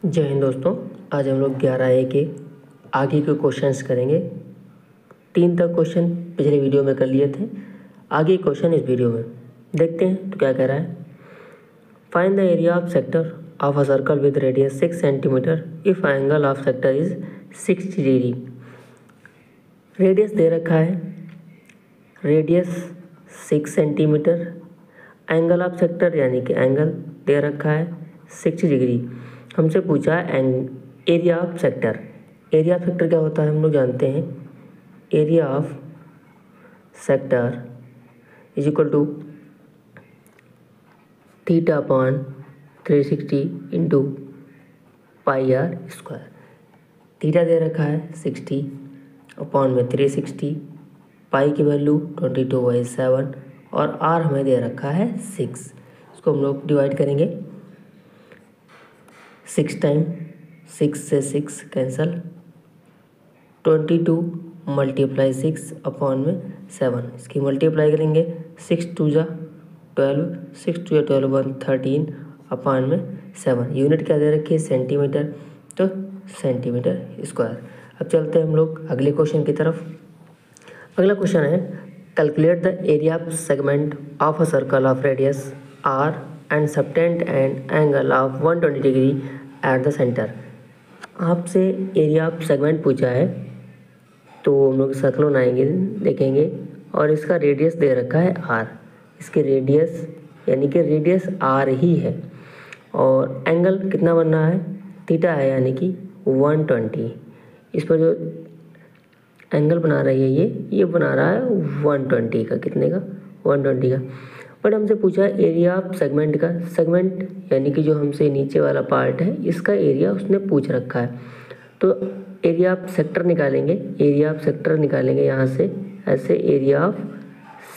जय हिंद दोस्तों। आज हम लोग 11A के आगे के क्वेश्चंस करेंगे। 3 तक क्वेश्चन पिछले वीडियो में कर लिए थे। आगे क्वेश्चन इस वीडियो में देखते हैं तो क्या कह रहा है। Find the area of sector of a circle with radius 6 centimetre if angle of sector is 60 degree. Radius दे रखा है, radius 6 centimetre, angle of sector यानी कि एंगल दे रखा है 60 डिग्री। हमसे पूछा है area of sector. Area of sector क्या होता है हम लोग जानते हैं। Area of sector is equal to theta upon 360 into pi R square. Theta दे रखा है 60 अपॉन में 360, पाई की वैल्यू 22/7 और आर हमें दे रखा है 6। इसको हम लोग डिवाइड करेंगे 6 टाइम, 6 से 6 कैंसल, 22 मल्टीप्लाई 6 अपॉन में 7। इसकी मल्टीप्लाई करेंगे 6 2 जा 12, 6 2 या 12 1 13 अपॉन में 7। यूनिट क्या दे रखी है सेंटीमीटर, तो सेंटीमीटर स्क्वायर। अब चलते हैं हम लोग अगले क्वेश्चन की तरफ। अगला क्वेश्चन है calculate the area of segment of a circle of radius R and subtend and angle of 120 degree at the centre. आपसे एरिया ऑफ सेगमेंट पूछा है तो हम लोग सर्कल बनाएंगे, देखेंगे, और इसका रेडियस दे रखा है आर। इसके रेडियस यानी कि रेडियस आर ही है और एंगल कितना बन रहा है, थीटा है यानी कि 120। इस पर जो एंगल बना रही है ये बना रहा है 120 का। कितने का, 120 का। बट हमसे पूछा है एरिया ऑफ सेगमेंट का। सेगमेंट यानी कि जो हमसे नीचे वाला पार्ट है इसका एरिया उसने पूछ रखा है। तो एरिया ऑफ सेक्टर निकालेंगे, एरिया ऑफ सेक्टर निकालेंगे यहाँ से ऐसे एरिया ऑफ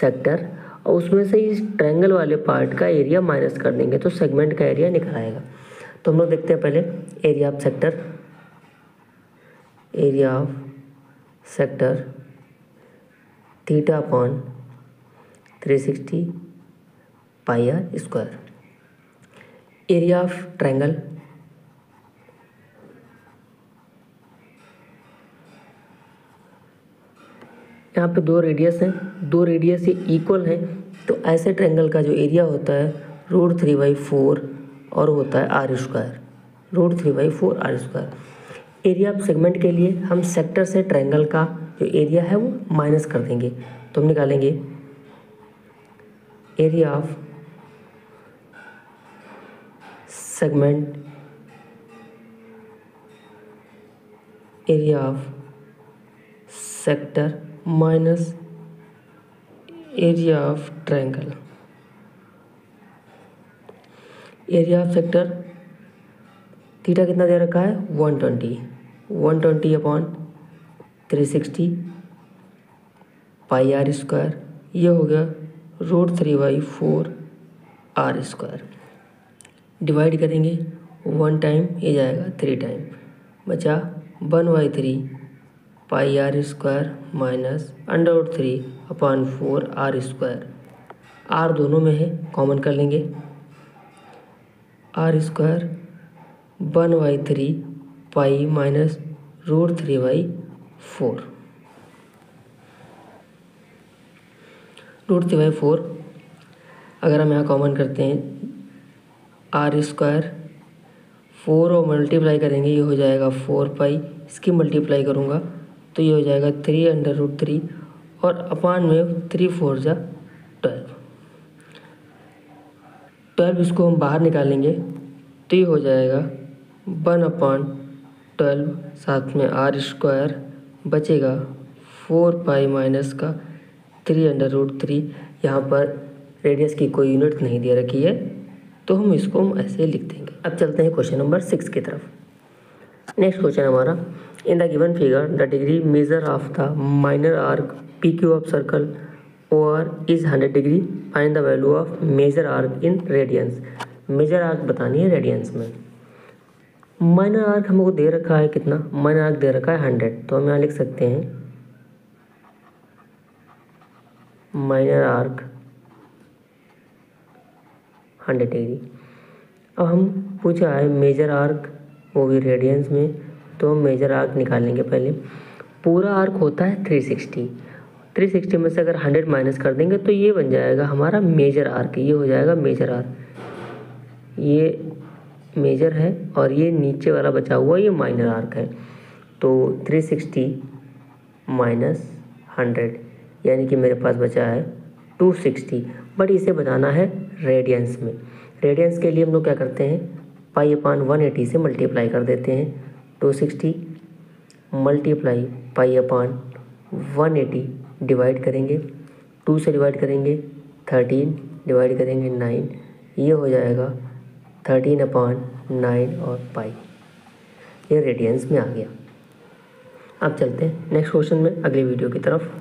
सेक्टर, और उसमें से इस ट्रायंगल वाले पार्ट का एरिया माइनस कर देंगे तो सेगमेंट का एरिया निकल आएगा। तो हम लोग देखते हैं पहले area of sector. Area of sector theta upon 360 pi R square. Area of triangle यहाँ पे 2 रेडियस हैं, 2 रेडियस ये इक्वल हैं, तो ऐसे ट्रायंगल का जो एरिया होता है √3/4 और होता है R square, √3/4 R square. Area of segment के लिए हम सेक्टर से ट्रायंगल का जो एरिया है वो माइनस कर देंगे, तो हम निकालेंगे area of segment, area of sector minus area of triangle. Area of sector theta कितना दे रखा है 120 अपॉन 360 पाई आर स्क्वायर। ये हो गया √3/4 आर स्क्वायर। डिवाइड करेंगे 1 टाइम, ये जाएगा 3 टाइम, बचा 1/3 pi R square minus √3 upon 4 R square. R दोनों में है, कॉमन कर लेंगे। Are square 1/3 pi minus √3/4। √3/4 अगर हम यहाँ कॉमन करते हैं आर स्क्वायर 4 और मल्टीप्लाई करेंगे ये हो जाएगा 4 पाई। इसकी मल्टीप्लाई करूँगा तो ये हो जाएगा 3/√3 और अपान में 3 4 जा 12। इसको हम बाहर निकालेंगे तो ये हो जाएगा 1/12, साथ में आर स्क्वायर बचेगा 4 पाई माइनस का 3/√3। यहाँ पर रेडियस की कोई यूनिट नहीं दे रखी है तो हम इसको ऐसे लिख देंगे। अब चलते हैं क्वेश्चन नंबर 6 की तरफ। नेक्स्ट क्वेश्चन हमारा, in the given figure the degree measure of the minor arc P Q of circle O R is 100 degree. Find the value of major arc in radians. Major arc बतानी है radiance में। Minor arc हमको दे रखा है कितना, minor arc दे रखा है 100, तो हम यहाँ लिख सकते हैं माइनर आर्क 100 डिग्री। अब हम पूछा है मेजर आर्क वो भी रेडियंस में। तो हम मेजर आर्क निकालेंगे पहले। पूरा आर्क होता है 360। 360 में से अगर 100 माइनस कर देंगे तो ये बन जाएगा हमारा मेजर आर्क। ये हो जाएगा मेजर आर्क। ये मेजर है और ये नीचे वाला बचा हुआ ये माइनर आर्क है। तो 360 माइनस 100 यानी कि मेरे पास बचा है 260। बट इसे बताना है रेडियंस में। रेडियंस के लिए हम लोग क्या करते हैं, पाई अपान 180 से मल्टीप्लाई कर देते हैं। 260 मल्टीप्लाई पाई अपान 180 डिवाइड करेंगे, 2 से डिवाइड करेंगे 13 डिवाइड करेंगे 9, ये हो जाएगा 13/9 और पाई। ये रेडियंस में आ गया। अब चलते हैं नेक्स्ट क्वेश्चन में अगले वीडियो की तरफ।